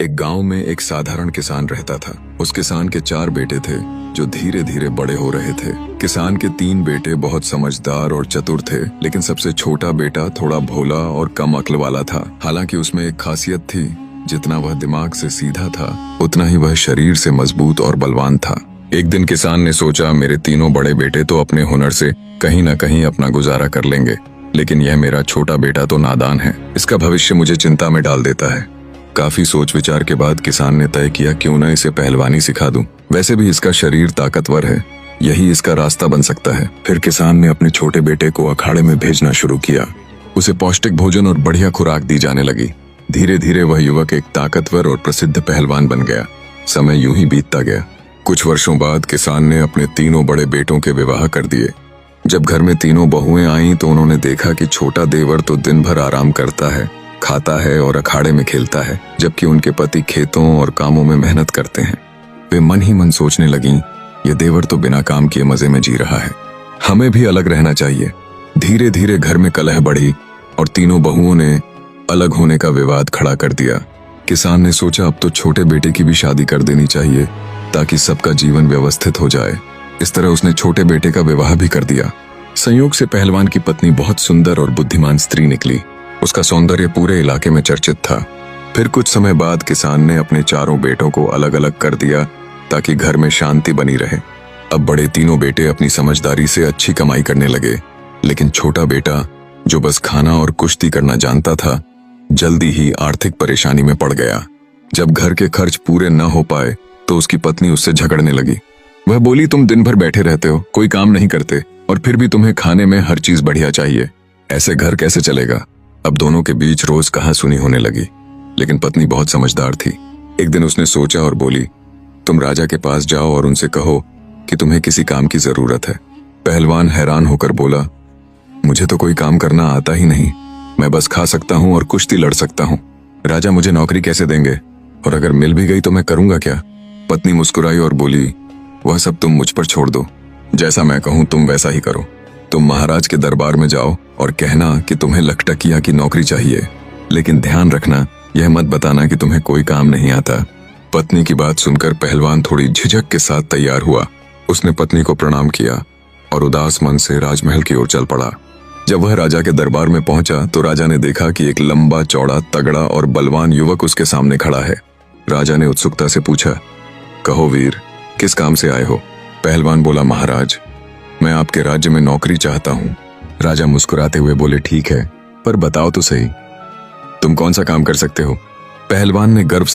एक गांव में एक साधारण किसान रहता था। उस किसान के 4 बेटे थे जो धीरे धीरे बड़े हो रहे थे। किसान के 3 बेटे बहुत समझदार और चतुर थे, लेकिन सबसे छोटा बेटा थोड़ा भोला और कम अक्ल वाला था। हालांकि उसमें एक खासियत थी, जितना वह दिमाग से सीधा था उतना ही वह शरीर से मजबूत और बलवान था। एक दिन किसान ने सोचा, मेरे तीनों बड़े बेटे तो अपने हुनर से कहीं न कहीं अपना गुजारा कर लेंगे, लेकिन यह मेरा छोटा बेटा तो नादान है, इसका भविष्य मुझे चिंता में डाल देता है। काफी सोच विचार के बाद किसान ने तय किया, क्यों न इसे पहलवानी सिखा दूं। वैसे भी इसका शरीर ताकतवर है, यही इसका रास्ता बन सकता है। फिर किसान ने अपने छोटे बेटे को अखाड़े में भेजना शुरू किया। उसे पौष्टिक भोजन और बढ़िया खुराक दी जाने लगी। धीरे धीरे वह युवक एक ताकतवर और प्रसिद्ध पहलवान बन गया। समय यूं ही बीतता गया। कुछ वर्षों बाद किसान ने अपने तीनों बड़े बेटों के विवाह कर दिए। जब घर में तीनों बहुएं आईं तो उन्होंने देखा कि छोटा देवर तो दिन भर आराम करता है, खाता है और अखाड़े में खेलता है, जबकि उनके पति खेतों और कामों में मेहनत करते हैं। वे मन ही मन सोचने लगीं, ये देवर तो बिना काम किए मजे में जी रहा है, हमें भी अलग रहना चाहिए। धीरे धीरे घर में कलह बढ़ी और तीनों बहुओं ने अलग होने का विवाद खड़ा कर दिया। किसान ने सोचा, अब तो छोटे बेटे की भी शादी कर देनी चाहिए ताकि सबका जीवन व्यवस्थित हो जाए। इस तरह उसने छोटे बेटे का विवाह भी कर दिया। संयोग से पहलवान की पत्नी बहुत सुंदर और बुद्धिमान स्त्री निकली। उसका सौंदर्य पूरे इलाके में चर्चित था। फिर कुछ समय बाद किसान ने अपने चारों बेटों को अलग अलग कर दिया ताकि घर में शांति बनी रहे। अब बड़े तीनों बेटे अपनी समझदारी से अच्छी कमाई करने लगे, लेकिन छोटा बेटा जो बस खाना और कुश्ती करना जानता था, जल्दी ही आर्थिक परेशानी में पड़ गया। जब घर के खर्च पूरे न हो पाए तो उसकी पत्नी उससे झगड़ने लगी। वह बोली, तुम दिन भर बैठे रहते हो, कोई काम नहीं करते, और फिर भी तुम्हें खाने में हर चीज बढ़िया चाहिए, ऐसे घर कैसे चलेगा। अब दोनों के बीच रोज कहासुनी होने लगी, लेकिन पत्नी बहुत समझदार थी। एक दिन उसने सोचा और बोली, तुम राजा के पास जाओ और उनसे कहो कि तुम्हें किसी काम की जरूरत है। पहलवान हैरान होकर बोला, मुझे तो कोई काम करना आता ही नहीं, मैं बस खा सकता हूँ और कुश्ती लड़ सकता हूँ। राजा मुझे नौकरी कैसे देंगे, और अगर मिल भी गई तो मैं करूंगा क्या। पत्नी मुस्कुराई और बोली, वह सब तुम मुझ पर छोड़ दो, जैसा मैं कहूं तुम वैसा ही करो। तुम महाराज के दरबार में जाओ और कहना कि तुम्हें लखटकिया की नौकरी चाहिए, लेकिन ध्यान रखना, यह मत बताना कि तुम्हें कोई काम नहीं आता। पत्नी की बात सुनकर पहलवान थोड़ी झिझक के साथ तैयार हुआ। उसने पत्नी को प्रणाम किया और उदास मन से राजमहल की ओर चल पड़ा। जब वह राजा के दरबार में पहुंचा तो राजा ने देखा कि एक लंबा चौड़ा तगड़ा और बलवान युवक उसके सामने खड़ा है। राजा ने उत्सुकता से पूछा, कहो वीर, किस काम से आए हो। पहलवान बोला, महाराज, मैं आपके राज्य में नौकरी चाहता हूँ। राजा मुस्कुराते हुए बोले, ठीक है, पर बताओ तो सही, तुम कौन सा काम कर सकते हो। पहलवान ने गर्व